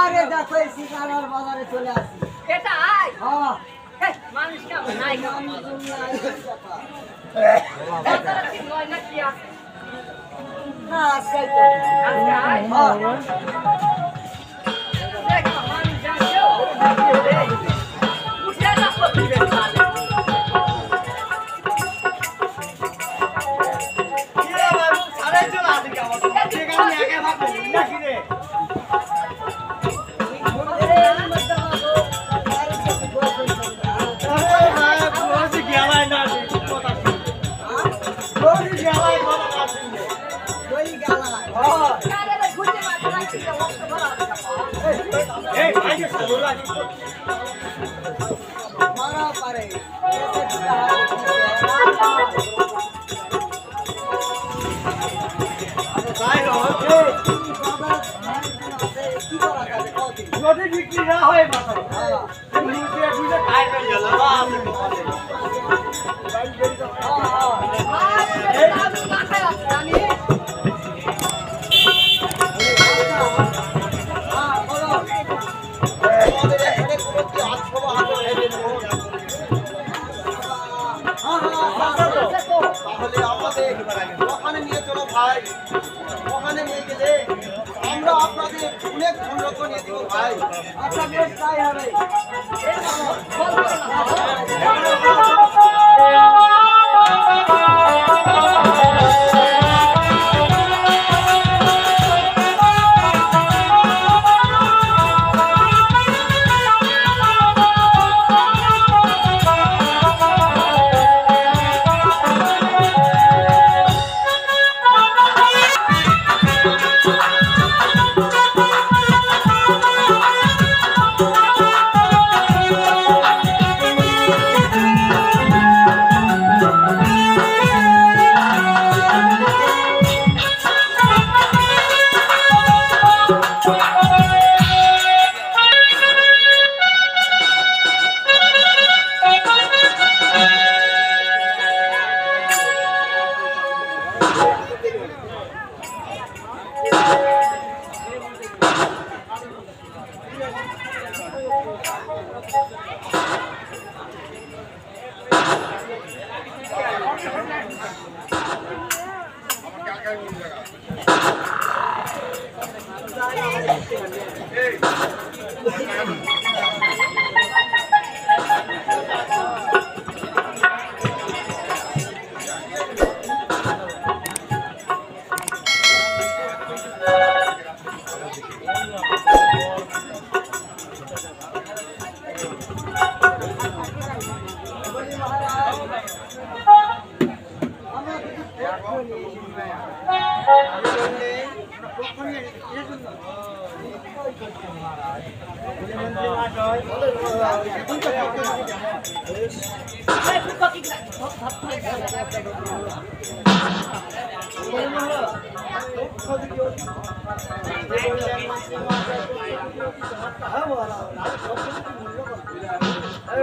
আরে দেখো এই শিকারার বাজারে চলে আসি। এটা আই মানুষ কেমন নাই বাজারে ঠিক নয় না কি আছে না আজকাল তো দেখো মানুষ যাচ্ছে উঠে না করতে পারে মারা পারে যদি বিক্রি না হয় তাহলে আমাদের ওখানে নিয়ে চলো ভাই, ওখানে নিয়ে গেলে আমরা আপনাদের অনেক ধনরত্ন নিয়ে দিব ভাই। আচ্ছা বেশ তাই হবে।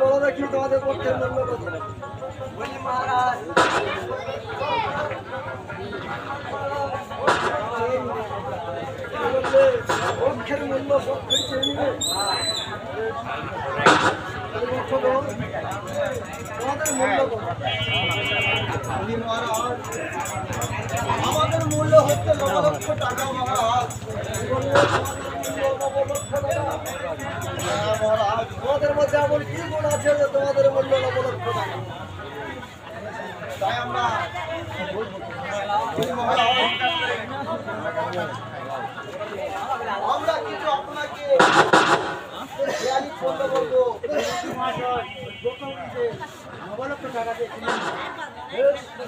বলো দেখি তোমাদের পক্ষের মূল্য কত? বলি মহারাজ পক্ষের মূল্য পক্ষের চেয়ে নিবে। তোমাদের মূল্য কত? আমাদের মূল্য হচ্ছে 9 লক্ষ টাকা মহারাজ। তোমাদের মধ্যে এমন কি গুণ আছে যে তোমাদের মূল্য 9 লক্ষ টাকা? তাই আমরা কিছু আপনাকে বলবো।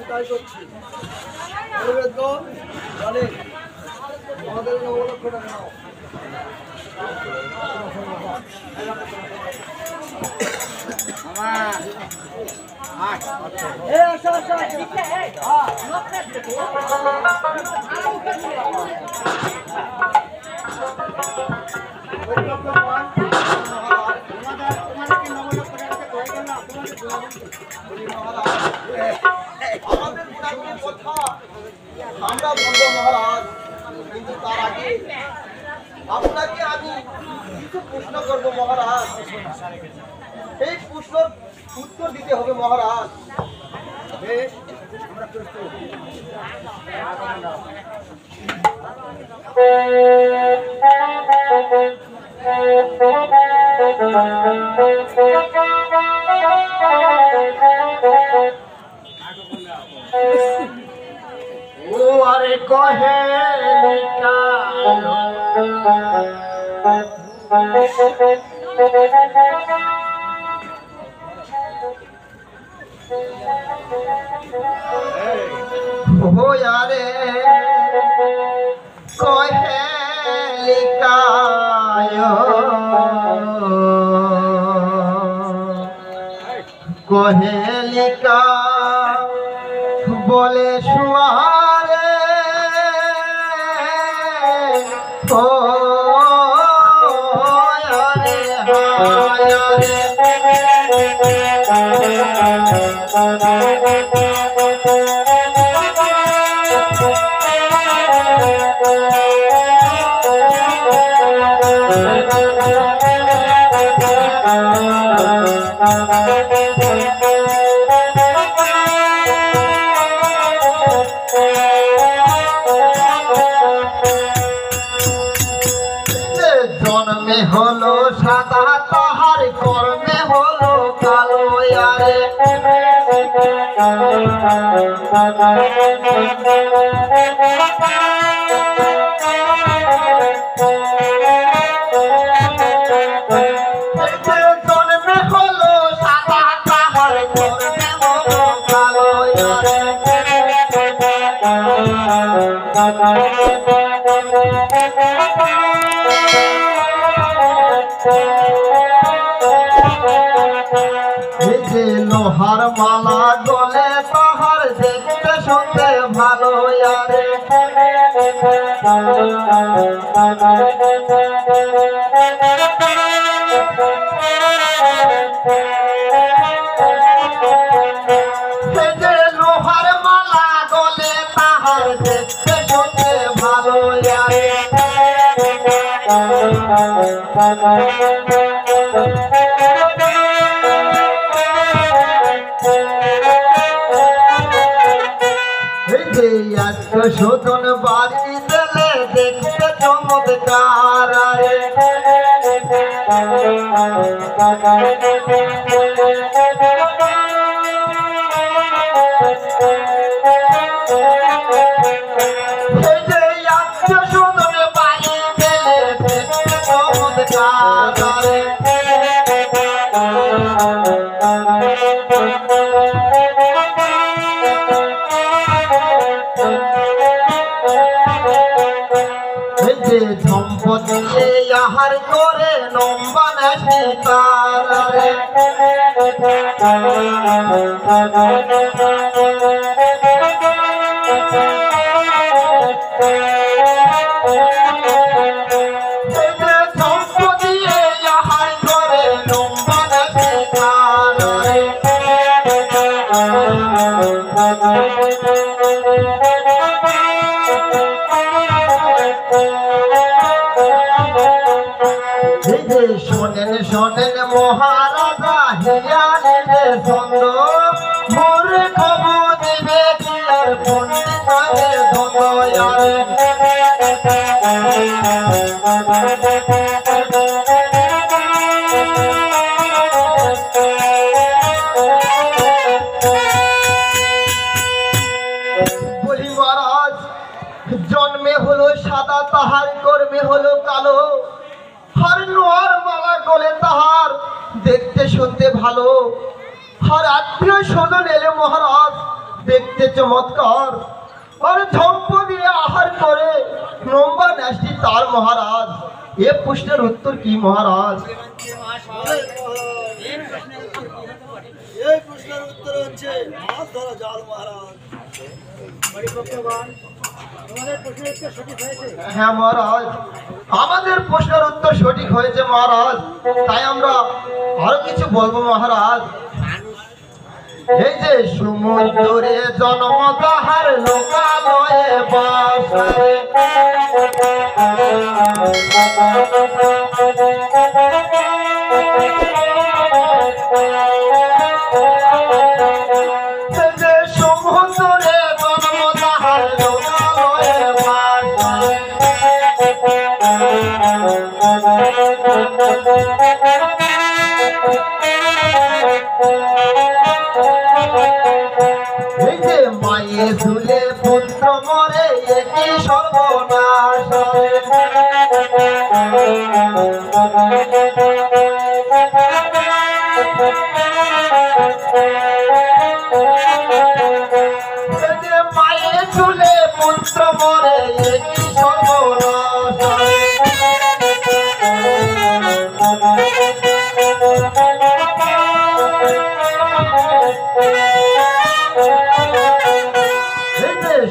তাই করছি আমাদের 9 লক্ষ টাকা নাও। আমরা বলবো মহারাজ, কিন্তু তার আগে আপনাকে আমি কিছু প্রশ্ন করব মহারাজ। এই প্রশ্নের উত্তর দিতে হবে মহারাজ। বেশ, আমরা প্রস্তুত। ও আরে কহে ও আরে কহে লিকায় কহেলিকা বলে শুয়ারে ও আরে জন্মে হলো সাদা তাহার কর্মে হলো কালো আরে জন্মে হলো সাদা তাহার কর্মে হলো কালো যে লোহার মালা গলে তাহার দেখতে শুনতে ভালো আরে যে লোহার মালা গলে তাহার দেখতে শুনতে ভালো আরে শোধন বাড়ি দিলে দেখতে চমৎকার আরে শোধন বাড়ি দিলে দেখতে চমৎকার আরে সম্পত্তি আহার করে নম্বন সীতারে সম্পত্তি আহার করে নম্বন সীতারে শোনেন শোনেন মহারাজা হিয়ালে ছন্দ মোরে খবর দিবে কি আর পণ্ডিতের দ্বন্দ্ব বলি মহারাজ জন্মে হলো সাদা তাহার কর্মে হলো কালো হর নোয়ার মালা গলে তাহার দেখতে শুনতে ভালো হর আত্মীয় স্বজন এলে মহারাজ দেখতে চমৎকার আর ঝম্প দিয়ে আহার করে নম্বা ন্যাসটি তার মহারাজ এ প্রশ্নের উত্তর কি মহারাজ? এই প্রশ্নের উত্তর হচ্ছে মাছ ধরা জাল মহারাজ। হ্যাঁ মহারাজ, আমাদের প্রশ্নের উত্তর সঠিক হয়েছে মহারাজ। তাই আমরা আরো কিছু বলবো মহারাজ। এই যে সমুদ্রে জন্ম তাহার লোকালয়ে বাস যে সমুদ্রে জন্ম তাহার লোকালয়ে বাস। এই যে মায়ে ঝুলে পুত্র মরে একই সর্বনাশ হয়। এই যে মায়ে ঝুলে পুত্র মরে একই সর্বনাশ হয়।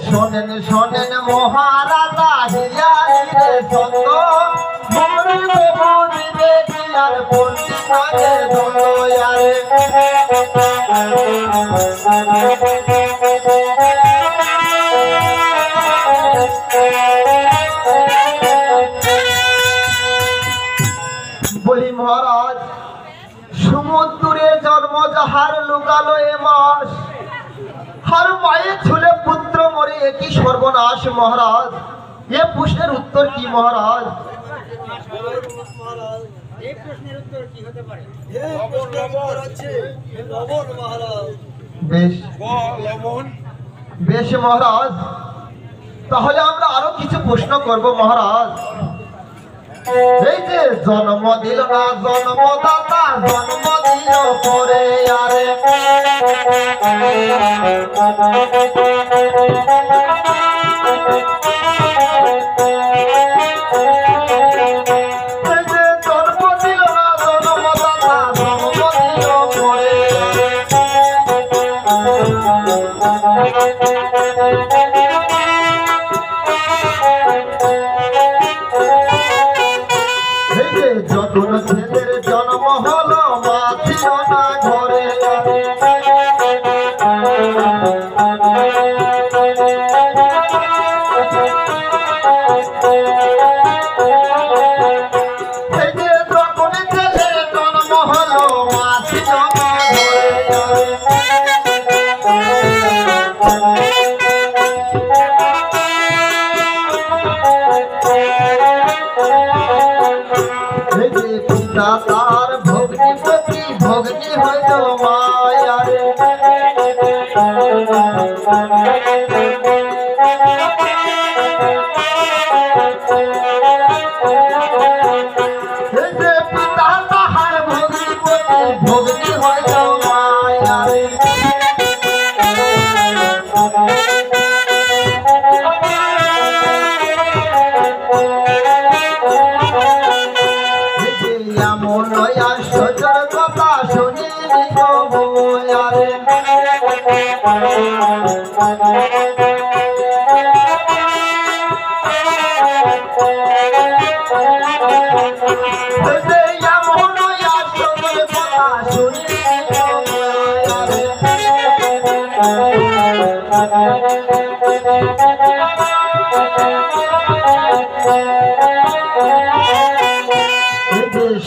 শোনেন শোনেন মহারাজা হিয়ারে ছন্দ মরি দেবো দিবে কি আর পন্ডিতাকে দয়ারে। বলি মহারাজ সমুদ্রে জন্ম যাহার লুকালো এ মাস, আর মায়ের ঝুলে পুত্র মরে একই সর্বনাশ। মহারাজ এ প্রশ্নের উত্তর কি মহারাজ? মহারাজ এই প্রশ্নের উত্তর কি হতে পারে? এই প্রশ্নের উত্তর হচ্ছে লবণ মহারাজ। বেশ বেশ মহারাজ, তাহলে আমরা আরো কিছু প্রশ্ন করব মহারাজ। এই যে জন্ম দিল না জন্মদাতা জন্ম দিল পরে আরে। এই যে জন্ম দিল না জন্মদাতা জন্ম দিল পরে এই যে যখন ছেলের জন্ম হলো মা ছিল না ঘরে। এই যে যখন ছেলের জন্ম হলো মা ছিল না ঘরে। এই যে পিতা তার ভগ্নি প্রতি ভগ্নি হইল মায়ারে। এই যে পিতা তাহার ভগ্নি প্রতি ভগ্নি হইল মায়ারে। এমন আশ্চর্যের কথা শুনিনি প্রভু আরে। এমন আশ্চর্যের কথা শুনিনি প্রভু আরে।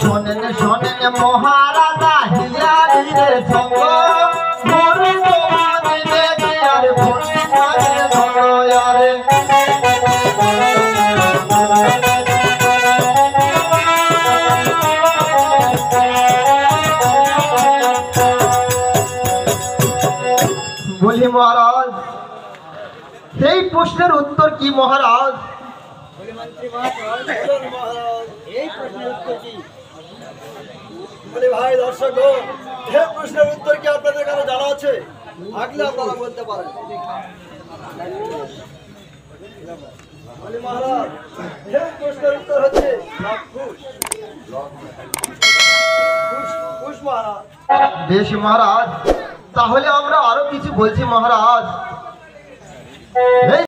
শোনেন শোনেন মহারাজা হিয়ারে সঙ্গ মরি দেবো দিবে কি আর পন্ডিতাকে দয়ারে। বলি মহারাজ এই প্রশ্নের উত্তর কি মহারাজ? বলি মন্ত্রী মহাশয়, বলুন মহারাজ। এই প্রশ্নের উত্তর কি? বলি ভাই দর্শক, এই প্রশ্নের উত্তর কি আপনাদের কাছে জানা আছে? থাকলে আপনারা বলতে পারেন। বলি মহারাজ, এই প্রশ্নের উত্তর হচ্ছে ঘুষ। ঘুষ মহারাজ। বেশ মহারাজ, তাহলে আমরা আরো কিছু বলছি মহারাজ। এই